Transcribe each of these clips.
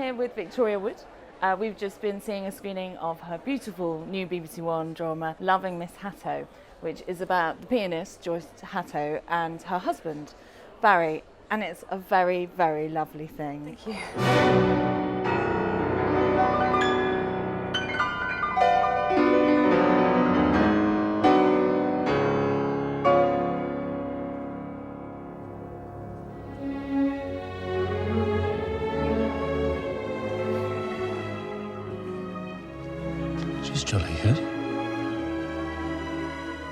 here with Victoria Wood. We've just been seeing a screening of her beautiful new BBC One drama, Loving Miss Hatto, which is about the pianist Joyce Hatto and her husband, Barry, and it's a very, very lovely thing. Thank you. She's jolly good.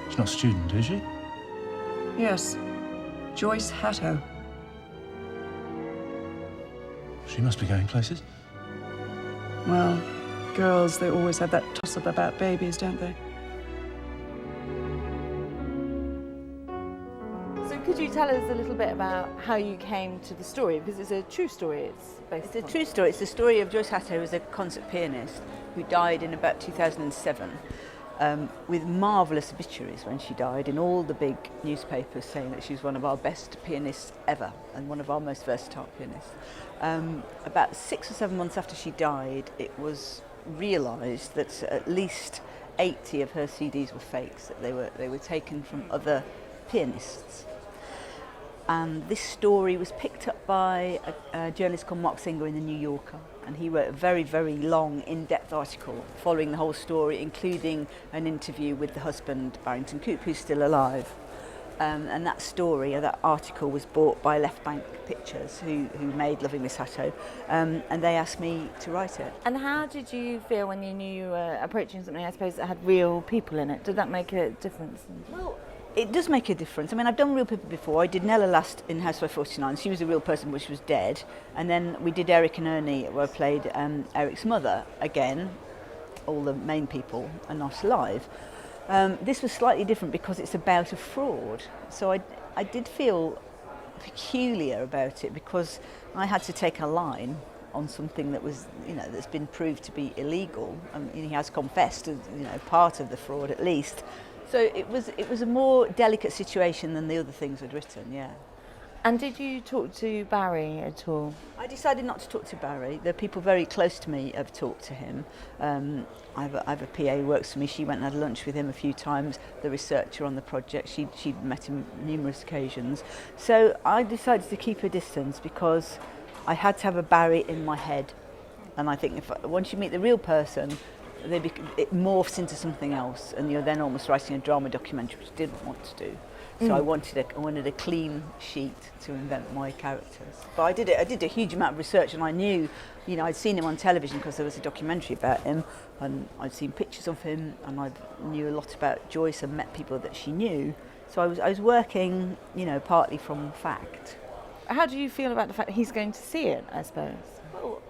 She's not a student, is she? Yes, Joyce Hatto. She must be going places. Well, girls, they always have that toss-up about babies, don't they? So could you tell us a little bit about how you came to the story? Because it's a true story. It's a true story. It's the story of Joyce Hatto as a concert pianist who died in about 2007 with marvellous obituaries when she died in all the big newspapers saying that she was one of our best pianists ever and one of our most versatile pianists. About 6 or 7 months after she died, it was realised that at least 80 of her CDs were fakes, that they were taken from other pianists. And this story was picked up by a journalist called Mark Singer in the New Yorker, and he wrote a very, very long, in-depth article following the whole story, including an interview with the husband, Barrington Coop, who's still alive. And that story, that article, was bought by Left Bank Pictures, who made Loving Miss Hatto, and they asked me to write it. And how did you feel when you knew you were approaching something, I suppose, that had real people in it? Did that make a difference? Well, it does make a difference. I mean, I've done real people before. I did Nella last in Housewife 49. She was a real person, but she was dead. And then we did Eric and Ernie, where I played Eric's mother. Again, all the main people are not alive. This was slightly different because it's about a fraud. So I did feel peculiar about it because I had to take a line on something that was, that's been proved to be illegal. He has confessed, part of the fraud at least. So it was a more delicate situation than the other things I'd written, yeah. And did you talk to Barry at all? I decided not to talk to Barry. The people very close to me have talked to him. I have a PA who works for me. She went and had lunch with him a few times, the researcher on the project. She'd met him numerous occasions. So I decided to keep a distance because I had to have a Barry in my head. And I think once you meet the real person, it morphs into something else, and you're then almost writing a drama documentary, which I didn't want to do. So I wanted a clean sheet to invent my characters. But I did a huge amount of research, and I knew, I'd seen him on television because there was a documentary about him, and I'd seen pictures of him, and I knew a lot about Joyce and met people that she knew. So I was working, partly from fact. How do you feel about the fact that he's going to see it, I suppose? Well,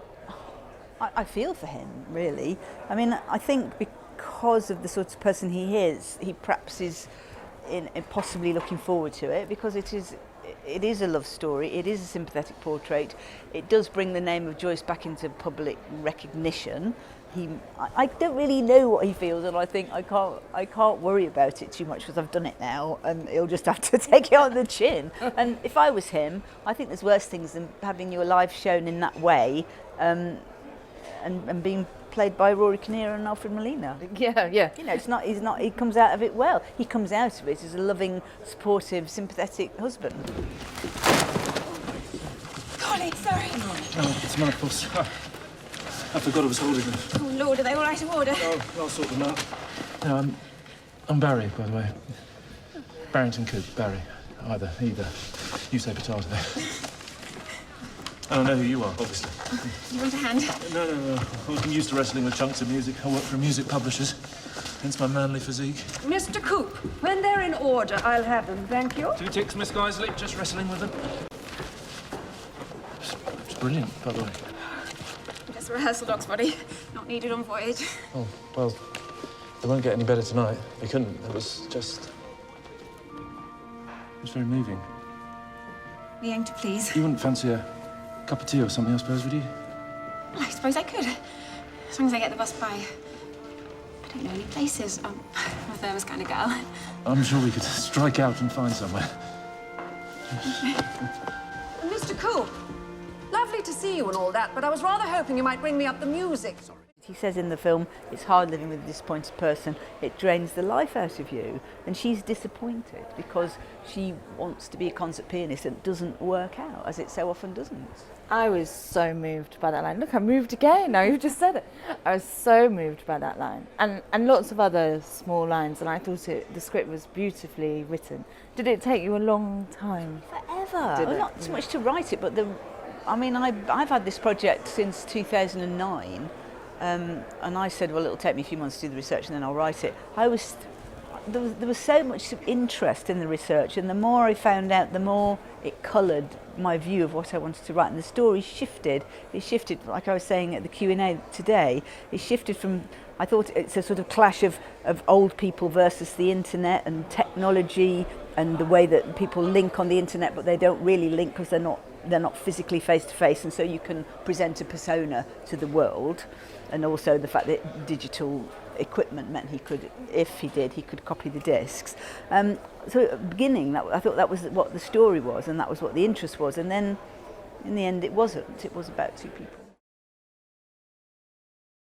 I feel for him, really. I mean, I think because of the sort of person he is, he perhaps is in possibly looking forward to it, because it is a love story, it is a sympathetic portrait, it does bring the name of Joyce back into public recognition. I don't really know what he feels, and I think I can't worry about it too much because I've done it now, and he'll just have to take it on the chin. And if I was him, I think there's worse things than having your life shown in that way. And being played by Rory Kinnear and Alfred Molina. Yeah. He comes out of it well. He comes out of it as a loving, supportive, sympathetic husband. Golly, sorry. Oh, it's my fault. I forgot I was holding them. Oh, Lord, are they all out of order? Oh, I'll sort them out. No, I'm Barry, by the way. Barrington Coop, Barry. Either. You say potato. I don't know who you are, obviously. Do you want a hand? No. I'm used to wrestling with chunks of music. I work for music publishers, hence my manly physique. Mr. Coop, when they're in order, I'll have them, thank you. 2 ticks, Miss Geisley. Just wrestling with them. It's brilliant, by the way. Just a rehearsal, dog's body. Not needed on voyage. Oh, well, they won't get any better tonight. They couldn't. It was very moving. We aim to please. You wouldn't fancy a cup of tea or something, I suppose, would you? Well, I suppose I could. As long as I get the bus by. I don't know any places. I'm a famous kind of girl. I'm sure we could strike out and find somewhere. Mr. Coop, Lovely to see you and all that, but I was rather hoping you might bring me up the music. He says in the film, it's hard living with a disappointed person. It drains the life out of you. And she's disappointed because she wants to be a concert pianist and it doesn't work out, as it so often doesn't. I was so moved by that line. Look, I moved again. Now you've just said it. I was so moved by that line, and lots of other small lines. And I thought the script was beautifully written. Did it take you a long time? Forever. Well, not so much to write it, but I've had this project since 2009, and I said, well, it'll take me a few months to do the research and then I'll write it. There was so much interest in the research, and the more I found out, the more it coloured my view of what I wanted to write. And the story shifted. It shifted, like I was saying at the Q&A today, it shifted from, I thought it's a sort of clash of old people versus the internet and technology and the way that people link on the internet, but they don't really link because they're not physically face to face, and so you can present a persona to the world. And also the fact that digital equipment meant he could, if he did, he could copy the discs. So at the beginning, I thought that was what the story was, and that was what the interest was. And then, in the end, it wasn't. It was about two people.